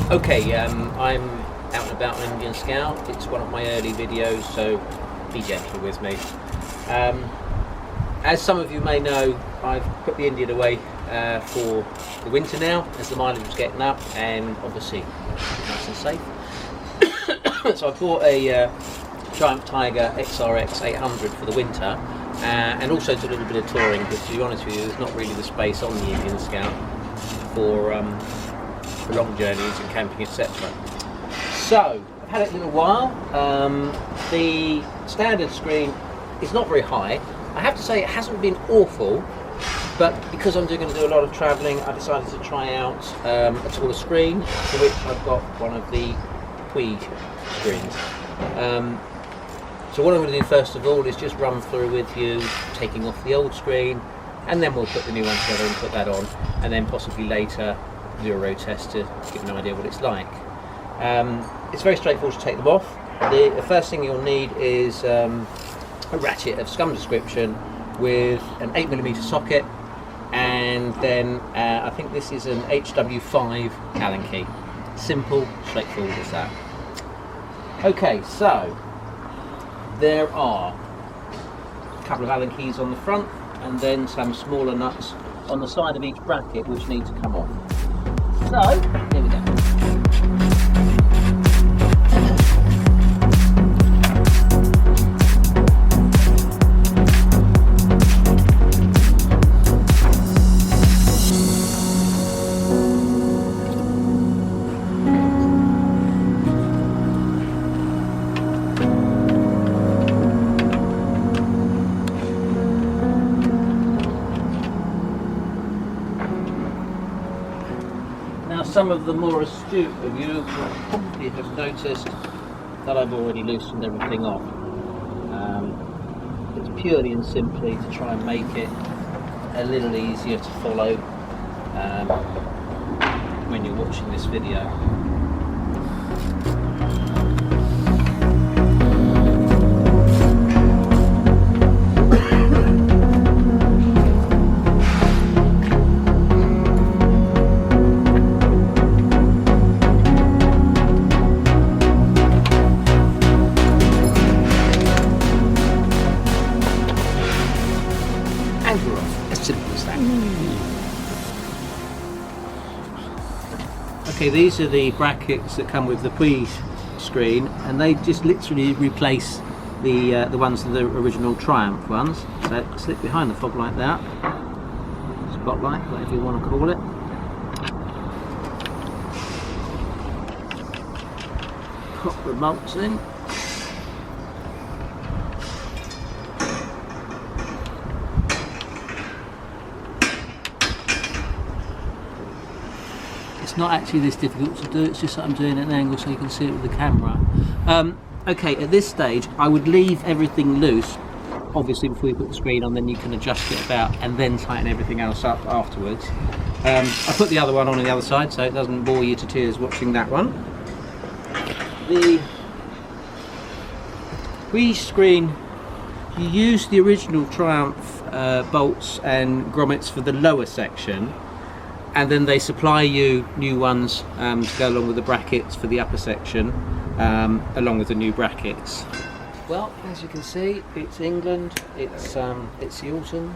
Okay, I'm out and about on Indian Scout. It's one of my early videos, so be gentle with me. As some of you may know, I've put the Indian away for the winter now, as the mileage was getting up, and obviously nice and safe. So I bought a Triumph Tiger XRX 800 for the winter, and also did a little bit of touring, because to be honest with you, there's not really the space on the Indian Scout for long journeys and camping, etc. So I've had it a little while. The standard screen is not very high. I have to say it hasn't been awful, but because I'm going to do a lot of travelling, I decided to try out a taller screen, for which I've got one of the Puig screens. So what I'm going to do first of all is just run through with you, taking off the old screen, and then we'll put the new one together and put that on, and then possibly later do a road test to give an idea what it's like. It's very straightforward to take them off. The first thing you'll need is a ratchet of some description with an 8mm socket, and then I think this is an HW5 Allen key. Simple, straightforward as that. Okay, so there are a couple of Allen keys on the front, and then some smaller nuts on the side of each bracket which need to come off. So, here we go. Some of the more astute of you will probably have noticed that I've already loosened everything off. It's purely and simply to try and make it a little easier to follow when you're watching this video. Okay, these are the brackets that come with the Puig screen, and they just literally replace the ones of the original Triumph ones. So slip behind the fog like that, spotlight, whatever you want to call it. Pop the bolts in. It's not actually this difficult to do, it's just that I'm doing it at an angle so you can see it with the camera. Okay, at this stage I would leave everything loose, obviously before you put the screen on, then you can adjust it about and then tighten everything else up afterwards. I put the other one on the other side so it doesn't bore you to tears watching that one. The Puig screen, you use the original Triumph bolts and grommets for the lower section, and then they supply you new ones to go along with the brackets for the upper section, along with the new brackets. Well, as you can see, it's England, it's the autumn,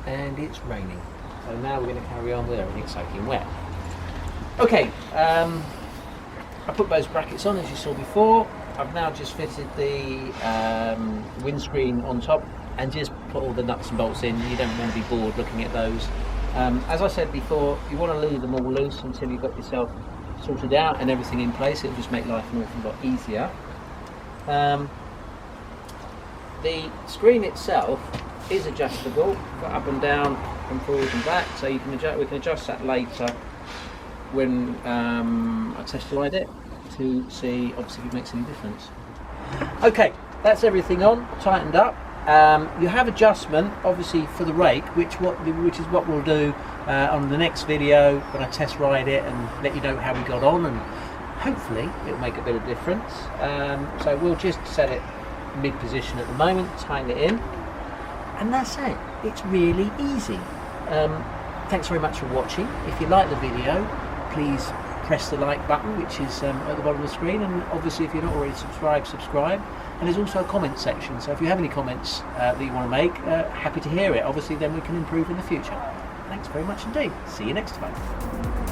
and it's raining. So now we're going to carry on with everything soaking wet. Okay, I put those brackets on as you saw before. I've now just fitted the windscreen on top and just put all the nuts and bolts in. You don't want to be bored looking at those. As I said before, you want to leave them all loose until you've got yourself sorted out and everything in place. It'll just make life an awful lot easier. The screen itself is adjustable, up and down and forward and back, so you can adjust. We can adjust that later when I test ride it to see obviously if it makes any difference. Okay, that's everything on, tightened up. You have adjustment obviously for the rake, which is what we'll do on the next video when I test ride it and let you know how we got on, and hopefully it'll make a bit of difference. So we'll just set it mid position at the moment, tighten it in, and that's it. It's really easy. Thanks very much for watching. If you like the video, please press the like button, which is at the bottom of the screen, and obviously if you're not already subscribed, subscribe. And there's also a comment section, so if you have any comments that you want to make, happy to hear it. Obviously then we can improve in the future. Thanks very much indeed. See you next time.